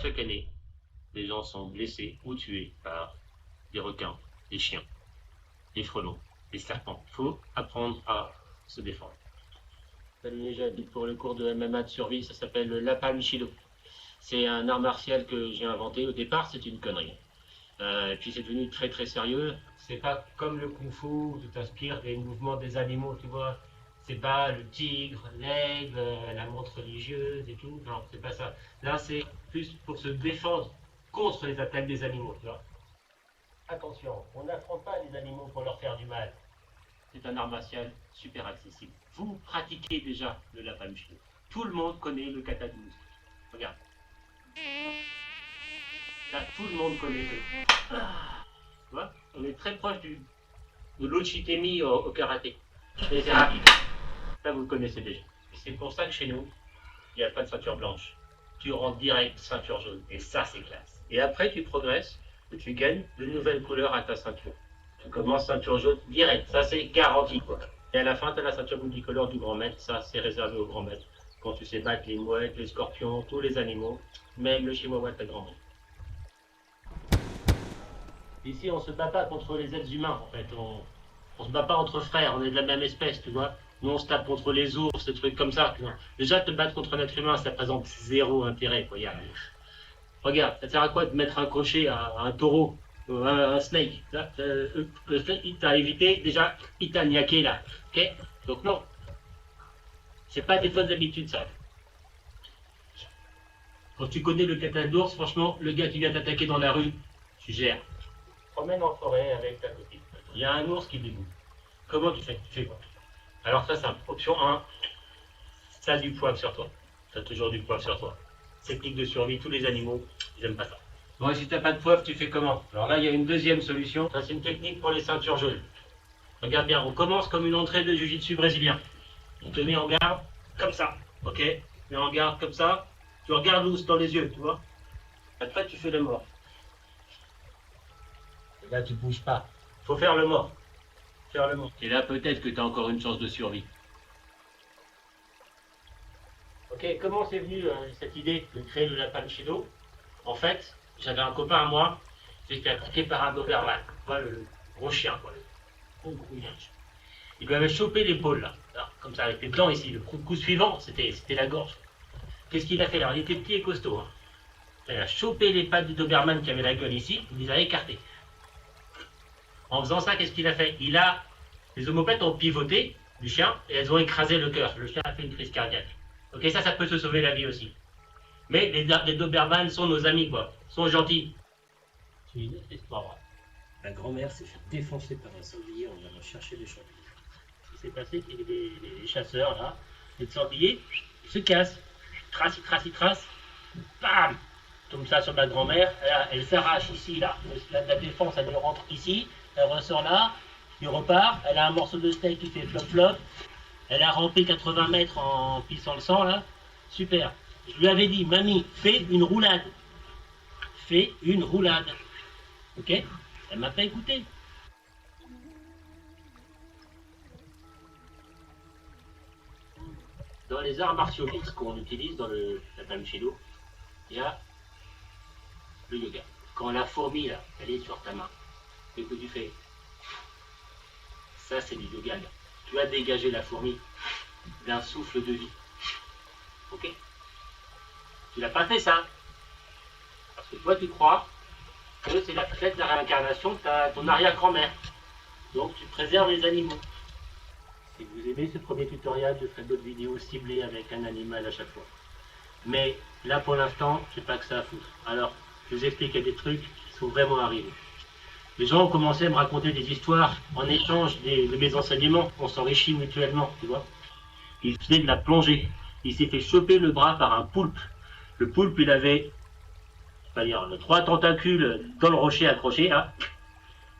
chaque année, des gens sont blessés ou tués par des requins, des chiens, des frelons, des serpents. Il faut apprendre à se défendre. Salut les jeunes, pour le cours de MMA de survie, ça s'appelle le Lapalm Shido. C'est un art martial que j'ai inventé. Au départ, c'est une connerie. Et puis c'est devenu très très sérieux. C'est pas comme le kung-fu où tu t'inspires des mouvements des animaux, tu vois. C'est pas le tigre, l'aigle, la montre religieuse et tout. Non, c'est pas ça. Là, c'est plus pour se défendre contre les attaques des animaux, tu vois. Attention, on n'affronte pas les animaux pour leur faire du mal. C'est un art martial super accessible. Vous pratiquez déjà le Lapalm Shido. Tout le monde connaît le kata 12. Regarde. Là, tout le monde connaît le... Tu vois, on est très proche de l'Ochitemi au karaté. Et c'est rapide. Ça, vous le connaissez déjà. C'est pour ça que chez nous, il n'y a pas de ceinture blanche. Tu rentres direct ceinture jaune. Et ça, c'est classe. Et après, tu progresses et tu gagnes de nouvelles couleurs à ta ceinture. Tu commences ceinture jaune direct. Ça, c'est garanti, quoi. Et à la fin, tu as la ceinture multicolore du grand maître. Ça, c'est réservé au grand maître. Quand tu sais battre les mouettes, les scorpions, tous les animaux, même le chihuahua de ta grand-mère. Ici, on se bat pas contre les êtres humains, en fait. On se bat pas entre frères, on est de la même espèce, tu vois. Nous, on se tape contre les ours, des trucs comme ça. Tu vois. Déjà, te battre contre un être humain, ça présente zéro intérêt, quoi. Regarde, ça sert à quoi de mettre un crochet à un taureau, un snake là, le snake, il t'a évité, déjà, il t'a niaqué, là. Ok. Donc, non. C'est pas des bonnes habitudes, ça. Quand tu connais le kata d'ours, franchement, le gars qui vient t'attaquer dans la rue, tu gères. Promène en forêt avec ta copine. Il y a un ours qui dégoûte. Comment tu fais? Tu fais quoi? Alors ça, simple. Option 1, ça a du poivre sur toi. Tu as toujours du poivre sur toi. Technique de survie, tous les animaux, ils n'aiment pas ça. Bon, et si tu n'as pas de poivre, tu fais comment? Alors là, il y a une deuxième solution. Ça, c'est une technique pour les ceintures jaunes. Regarde bien, on commence comme une entrée de jiu-jitsu brésilien. On te met en garde, comme ça. Ok? Mais en garde comme ça. Tu regardes l'ours dans les yeux, tu vois? Après, tu fais le mort. Et là, tu ne bouges pas. Il faut faire le mort. Faire le mort. Et là, peut-être que tu as encore une chance de survie. Ok, comment c'est venu cette idée de créer le Lapalm Shido? En fait, j'avais un copain à moi qui était attaqué par un Doberman. Voilà, le gros chien, quoi. Le gros grouillage. Il lui avait chopé l'épaule, là. Alors, comme ça, avec les dents ici. Le coup suivant, c'était la gorge. Qu'est-ce qu'il a fait? Alors, il était petit et costaud. Hein. Il a chopé les pattes du Doberman qui avait la gueule ici, il les a écartées. En faisant ça, qu'est-ce qu'il a fait? Les omoplètes ont pivoté du chien et elles ont écrasé le cœur. Le chien a fait une crise cardiaque. Ok, ça peut se sauver la vie aussi. Mais les Doberman sont nos amis, quoi. Sont gentils. C'est une autre histoire. Ma grand-mère s'est fait défoncer par un sanglier en allant chercher des champignons. Ce qui s'est passé, c'est que les chasseurs, là, les sangliers, ils se cassent. Ils tracent. Bam! Tombe ça sur ma grand-mère. Elle s'arrache ici, là. La défense, elle rentre ici. Elle ressort là. Il repart. Elle a un morceau de steak qui fait flop-flop. Elle a rampé 80 mètres en pissant le sang, là. Super. Je lui avais dit, mamie, fais une roulade. Fais une roulade. Ok? Elle m'a pas écouté. Dans les arts martiaux mixtes qu'on utilise dans le Lapalm Shido, il y a le yoga. Quand la fourmi, là, elle est sur ta main, et que tu fais, ça c'est du yoga. Là. Tu as dégagé la fourmi d'un souffle de vie. Ok? Tu l'as pas fait ça. Parce que toi tu crois que c'est peut-être la réincarnation de ton arrière-grand-mère. Donc tu préserves les animaux. Si vous aimez ce premier tutoriel, je ferai d'autres vidéos ciblées avec un animal à chaque fois. Mais là pour l'instant, je n'ai pas que ça à foutre. Alors, je vous explique des trucs qui sont vraiment arrivés. Les gens ont commencé à me raconter des histoires en échange de mes enseignements. On s'enrichit mutuellement, tu vois. Il faisait de la plongée. Il s'est fait choper le bras par un poulpe. Le poulpe, il avait, c'est-à-dire 3 tentacules dans le rocher accroché, là,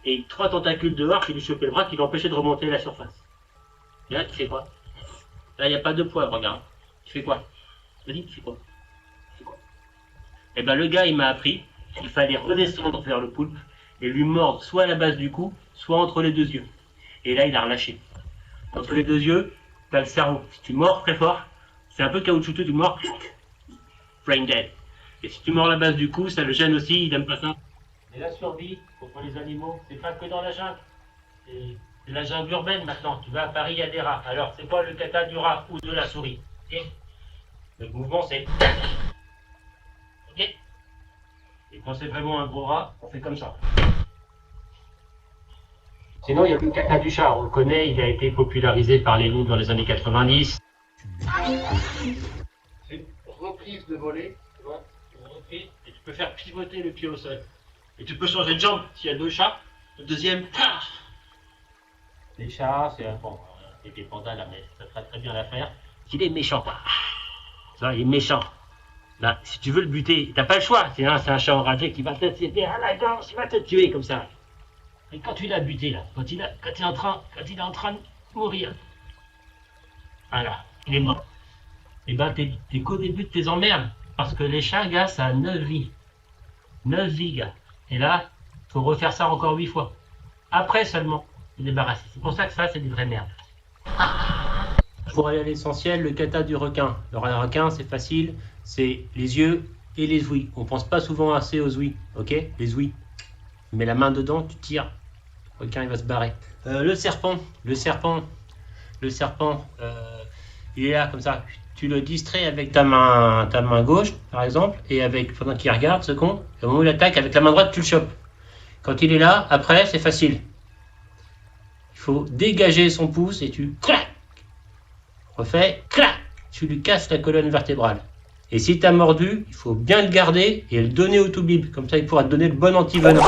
et 3 tentacules dehors qui lui chopaient le bras, qui l'empêchaient de remonter à la surface. Et là, tu fais quoi? Là, il n'y a pas de poivre, regarde. Tu fais quoi? Vas-y, tu fais quoi? Eh ben, le gars, il m'a appris qu'il fallait redescendre vers le poulpe et lui mordre soit à la base du cou, soit entre les 2 yeux. Et là, il a relâché. Entre les 2 yeux, tu as le cerveau. Si tu mords très fort, c'est un peu caoutchouteux, tu mords, brain dead. Et si tu mords la base du cou, ça le gêne aussi, il n'aime pas ça. Mais la survie contre les animaux, c'est pas que dans la jungle. C'est la jungle urbaine maintenant. Tu vas à Paris, il y a des rats. Alors, c'est quoi le kata du rat ou de la souris? Ok. Le mouvement, c'est... Ok. Et quand c'est vraiment un gros rat, on fait comme ça. Sinon, il y a le kata du chat. On le connaît, il a été popularisé par les loups dans les années 90. C'est une reprise de volée, tu vois, une reprise, et tu peux faire pivoter le pied au sol. Et tu peux changer de jambe. S'il y a deux chats, le deuxième, les chats, c'est un bon, c'est des pandas là, mais ça ferait très bien l'affaire. Il est méchant, quoi. Ça, il est méchant. Là, si tu veux le buter, t'as pas le choix. C'est un chat enragé qui va te tirer à la gorge, il va te tuer comme ça. Et quand tu l'as buté là, quand il est en train de mourir, voilà, il est mort. Et ben t'es qu'au début de tes emmerdes. Parce que les chats, gars, ça a 9 vies. 9 vies, gars. Et là, faut refaire ça encore 8 fois. Après seulement, se débarrasser. C'est pour ça que ça, c'est des vraies merdes. Pour aller à l'essentiel, le kata du requin. Le requin, c'est facile, c'est les yeux et les ouïes. On pense pas souvent assez aux ouïes, ok? Les ouïes. Tu mets la main dedans, tu tires. Le requin, il va se barrer. Le serpent, il est là comme ça. Tu le distrais avec ta main gauche, par exemple, et pendant qu'il regarde ce con, au moment où il attaque, avec la main droite, tu le chopes. Quand il est là, après, c'est facile. Il faut dégager son pouce et tu clac. Refais clac. Tu lui casses la colonne vertébrale. Et si tu as mordu, il faut bien le garder et le donner au toubib. Comme ça, il pourra te donner le bon antivenin.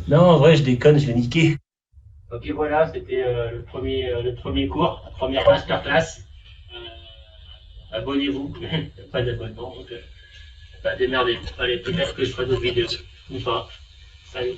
Non, en vrai, je déconne, je l'ai niqué. Ok, voilà, c'était le premier cours, la première masterclass. Abonnez-vous, pas d'abonnement, donc démerdez-vous. Allez, peut-être que je ferai d'autres vidéos, ou pas. Salut.